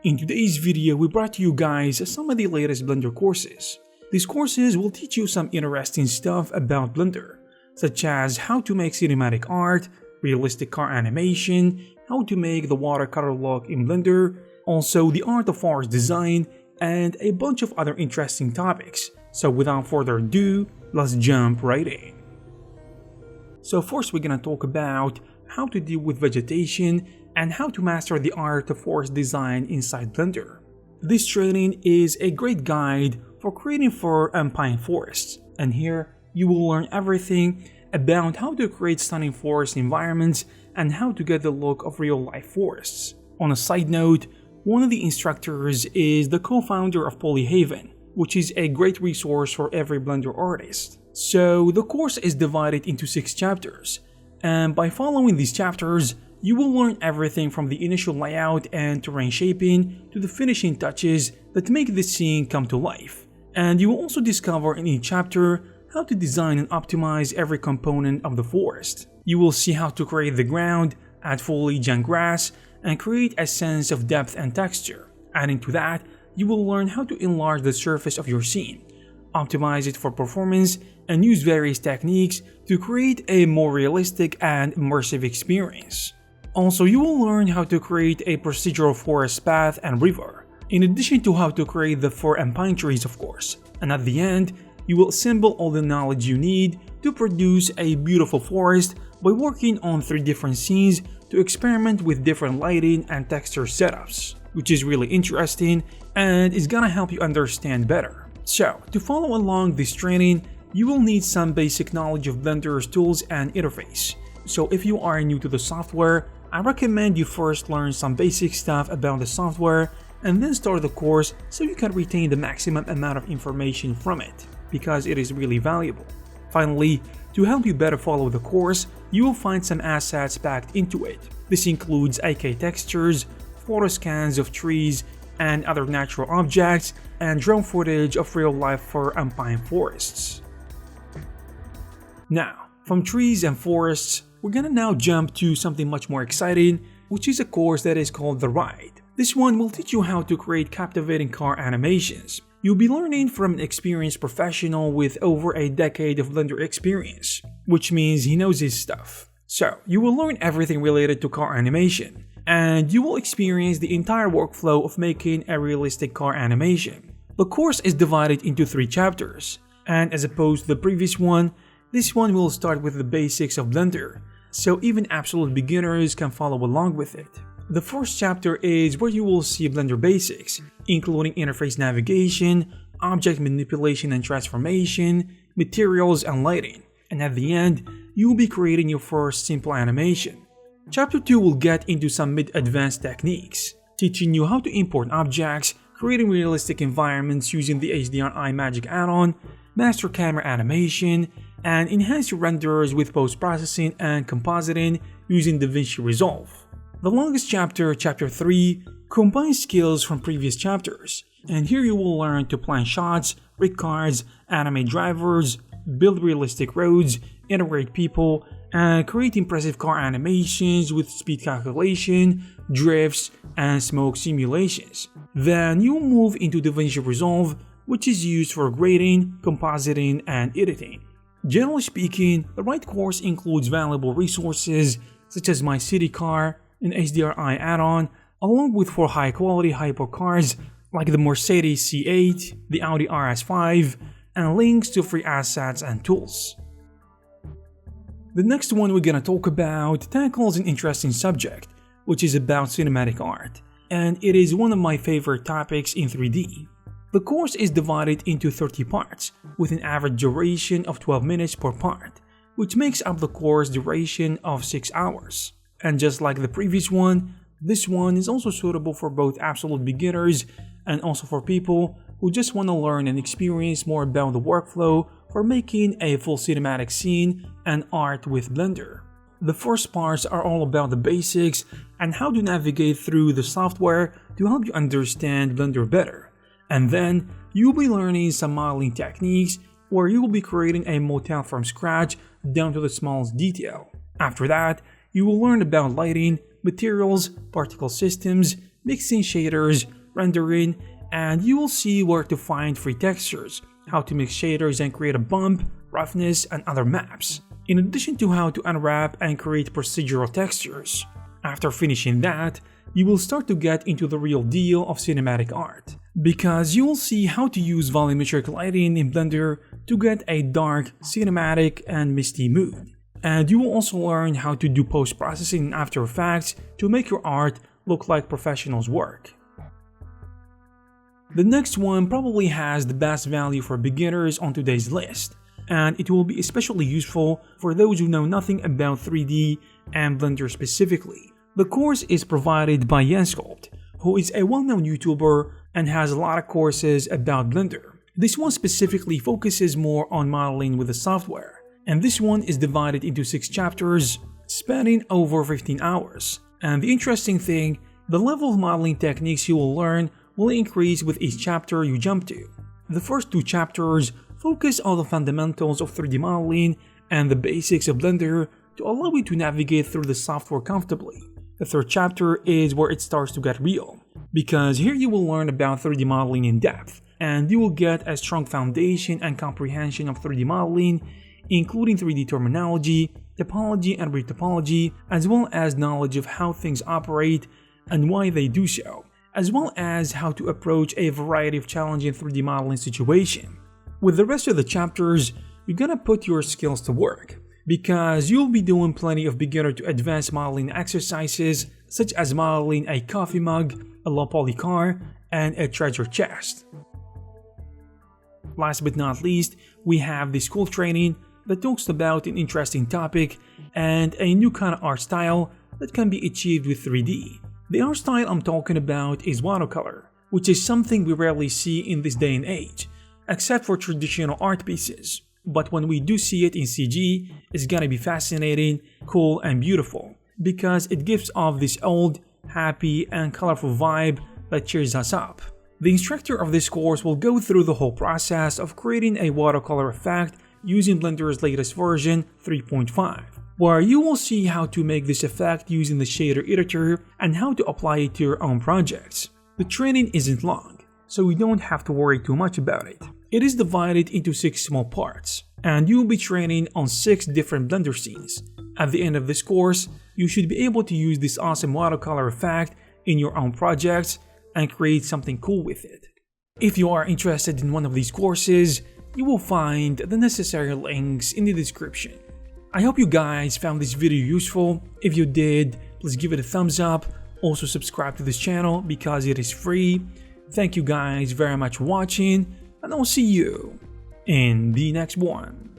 In today's video, we brought to you guys some of the latest Blender courses. These courses will teach you some interesting stuff about Blender, such as how to make cinematic art, realistic car animation, how to make the watercolor look in Blender, also the art of forest design, and a bunch of other interesting topics. So without further ado, let's jump right in. So first we're gonna talk about how to deal with vegetation and how to master the art of forest design inside Blender. This training is a great guide for creating fir and pine forests, and here you will learn everything about how to create stunning forest environments and how to get the look of real-life forests. On a side note, one of the instructors is the co-founder of Polyhaven, which is a great resource for every Blender artist. So the course is divided into 6 chapters, and by following these chapters, you will learn everything from the initial layout and terrain shaping to the finishing touches that make the scene come to life. And you will also discover in each chapter how to design and optimize every component of the forest. You will see how to create the ground, add foliage and grass, and create a sense of depth and texture. Adding to that, you will learn how to enlarge the surface of your scene, optimize it for performance, and use various techniques to create a more realistic and immersive experience. Also, you will learn how to create a procedural forest path and river, in addition to how to create the fir and pine trees, of course. And at the end, you will assemble all the knowledge you need to produce a beautiful forest by working on 3 different scenes to experiment with different lighting and texture setups, which is really interesting and is gonna help you understand better. So, to follow along this training, you will need some basic knowledge of Blender's tools and interface. So if you are new to the software, I recommend you first learn some basic stuff about the software and then start the course so you can retain the maximum amount of information from it, because it is really valuable. Finally, to help you better follow the course, you will find some assets packed into it. This includes AK textures, photo scans of trees and other natural objects, and drone footage of real-life fir and pine forests. Now, from trees and forests, we're gonna now jump to something much more exciting, which is a course that is called The Ride. This one will teach you how to create captivating car animations. You'll be learning from an experienced professional with over a decade of Blender experience, which means he knows his stuff. So, you will learn everything related to car animation, and you will experience the entire workflow of making a realistic car animation. The course is divided into 3 chapters, and as opposed to the previous one, this one will start with the basics of Blender, so even absolute beginners can follow along with it. The first chapter is where you will see Blender basics, including interface navigation, object manipulation and transformation, materials and lighting, and at the end, you will be creating your first simple animation. Chapter 2 will get into some mid-advanced techniques, teaching you how to import objects, creating realistic environments using the HDRI Magic add-on, master camera animation, and enhance your renders with post-processing and compositing using DaVinci Resolve. The longest chapter, Chapter 3, combines skills from previous chapters, and here you will learn to plan shots, rig cards, animate drivers, build realistic roads, integrate people, and create impressive car animations with speed calculation, drifts, and smoke simulations. Then you move into DaVinci Resolve, which is used for grading, compositing, and editing. Generally speaking, the Ride course includes valuable resources such as My City Car, an HDRI add-on, along with 4 high-quality hypercars like the Mercedes C8, the Audi RS5, and links to free assets and tools. The next one we're gonna talk about tackles an interesting subject, which is about cinematic art, and it is one of my favorite topics in 3D. The course is divided into 30 parts, with an average duration of 12 minutes per part, which makes up the course duration of 6 hours. And just like the previous one, this one is also suitable for both absolute beginners and also for people who just want to learn and experience more about the workflow for making a full cinematic scene and art with Blender. The first parts are all about the basics and how to navigate through the software to help you understand Blender better. And then, you'll be learning some modeling techniques where you will be creating a motel from scratch down to the smallest detail. After that, you will learn about lighting, materials, particle systems, mixing shaders, rendering, and you will see where to find free textures, how to mix shaders and create a bump, roughness, and other maps, in addition to how to unwrap and create procedural textures. After finishing that, you will start to get into the real deal of cinematic art, because you will see how to use volumetric lighting in Blender to get a dark, cinematic, and misty mood. And you will also learn how to do post-processing in After Effects to make your art look like professionals' work. The next one probably has the best value for beginners on today's list, and it will be especially useful for those who know nothing about 3D and Blender specifically. The course is provided by Sculpt, who is a well-known YouTuber and has a lot of courses about Blender. This one specifically focuses more on modeling with the software, and this one is divided into 6 chapters, spanning over 15 hours. And the interesting thing, the level of modeling techniques you will learn will increase with each chapter you jump to. The first 2 chapters focus on the fundamentals of 3D modeling and the basics of Blender to allow you to navigate through the software comfortably. The third chapter is where it starts to get real, because here you will learn about 3D modeling in depth, and you will get a strong foundation and comprehension of 3D modeling, including 3D terminology, topology and retopology, as well as knowledge of how things operate and why they do so, as well as how to approach a variety of challenging 3D modeling situations. With the rest of the chapters, you're gonna put your skills to work, because you'll be doing plenty of beginner to advanced modeling exercises, such as modeling a coffee mug, a low poly car, and a treasure chest. Last but not least, we have the school training that talks about an interesting topic and a new kind of art style that can be achieved with 3D. The art style I'm talking about is watercolor, which is something we rarely see in this day and age, except for traditional art pieces. But when we do see it in CG, it's gonna be fascinating, cool, and beautiful, because it gives off this old, happy, and colorful vibe that cheers us up. The instructor of this course will go through the whole process of creating a watercolor effect using Blender's latest version 3.5, where you will see how to make this effect using the shader editor and how to apply it to your own projects. The training isn't long, so you don't have to worry too much about it. It is divided into 6 small parts, and you will be training on 6 different Blender scenes. At the end of this course, you should be able to use this awesome watercolor effect in your own projects and create something cool with it. If you are interested in one of these courses, you will find the necessary links in the description. I hope you guys found this video useful. If you did, please give it a thumbs up. Also subscribe to this channel because it is free. Thank you guys very much for watching, and I'll see you in the next one.